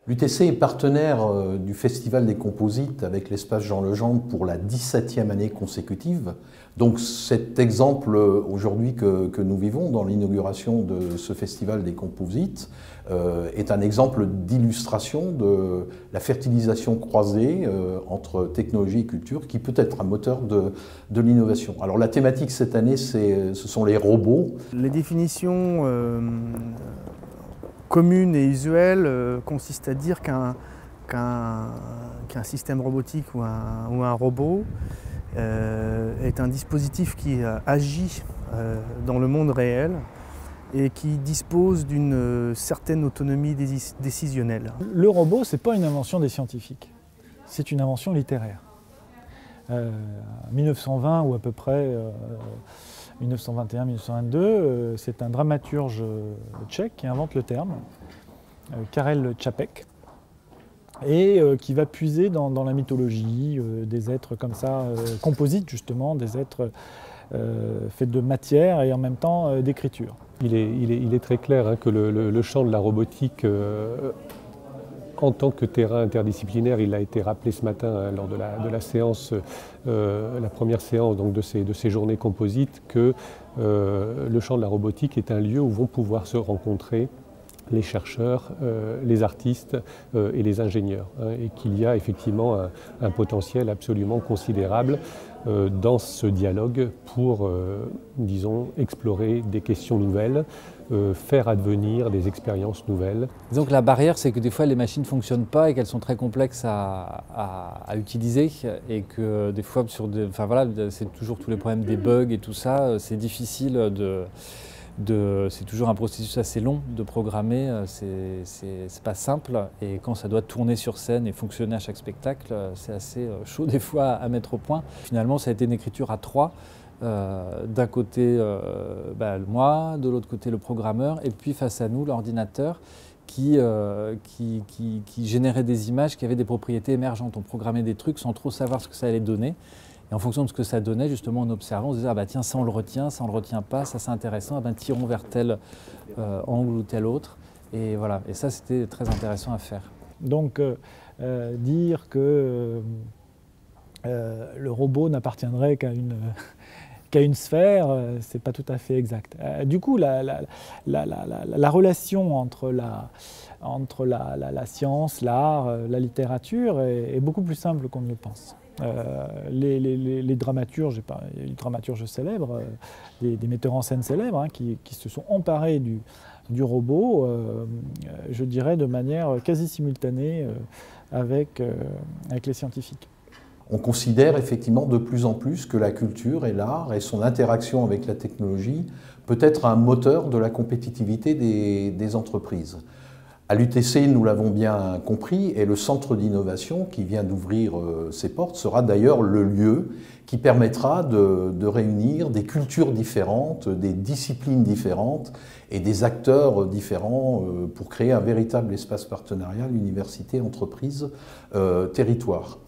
L'UTC est partenaire du Festival des Composites avec l'espace Jean Legendre pour la 17e année consécutive. Donc cet exemple aujourd'hui que nous vivons dans l'inauguration de ce Festival des Composites est un exemple d'illustration de la fertilisation croisée entre technologie et culture qui peut être un moteur de l'innovation. Alors la thématique cette année, ce sont les robots. Les définitions commune et usuelle consiste à dire qu'un système robotique ou un robot est un dispositif qui agit dans le monde réel et qui dispose d'une certaine autonomie décisionnelle. Le robot, ce n'est pas une invention des scientifiques, c'est une invention littéraire. En 1920 ou à peu près 1921-1922, c'est un dramaturge tchèque qui invente le terme, Karel Čapek, et qui va puiser dans la mythologie des êtres comme ça, composites justement, des êtres faits de matière et en même temps d'écriture. Il est très clair que le champ de la robotique en tant que terrain interdisciplinaire, il a été rappelé ce matin lors de la séance, la première séance donc de ces journées composites, que le champ de la robotique est un lieu où vont pouvoir se rencontrer les chercheurs, les artistes et les ingénieurs, et qu'il y a effectivement un potentiel absolument considérable dans ce dialogue pour, disons, explorer des questions nouvelles, faire advenir des expériences nouvelles. Disons que la barrière, c'est que des fois les machines ne fonctionnent pas et qu'elles sont très complexes à utiliser et que des fois, enfin voilà, c'est toujours tous les problèmes des bugs et tout ça, c'est difficile c'est toujours un processus assez long de programmer, c'est pas simple, et quand ça doit tourner sur scène et fonctionner à chaque spectacle, c'est assez chaud des fois à mettre au point. Finalement, ça a été une écriture à trois. D'un côté moi, de l'autre côté le programmeur, et puis face à nous l'ordinateur qui générait des images qui avaient des propriétés émergentes. On programmait des trucs sans trop savoir ce que ça allait donner. Et en fonction de ce que ça donnait, justement en observant, on se disait « Ah bah tiens, ça on le retient pas, ça c'est intéressant, ah ben tirons vers tel angle ou tel autre ». Et voilà, et ça c'était très intéressant à faire. Donc dire que le robot n'appartiendrait qu'à une sphère, c'est pas tout à fait exact. Du coup, la relation entre la science, l'art, la littérature est beaucoup plus simple qu'on ne le pense. Les dramaturges célèbres, des metteurs en scène célèbres qui se sont emparés du robot, je dirais de manière quasi simultanée avec les scientifiques. On considère effectivement de plus en plus que la culture et l'art et son interaction avec la technologie peut être un moteur de la compétitivité des entreprises. À l'UTC, nous l'avons bien compris, et le centre d'innovation qui vient d'ouvrir ses portes sera d'ailleurs le lieu qui permettra de réunir des cultures différentes, des disciplines différentes et des acteurs différents pour créer un véritable espace partenarial, université, entreprise, territoire.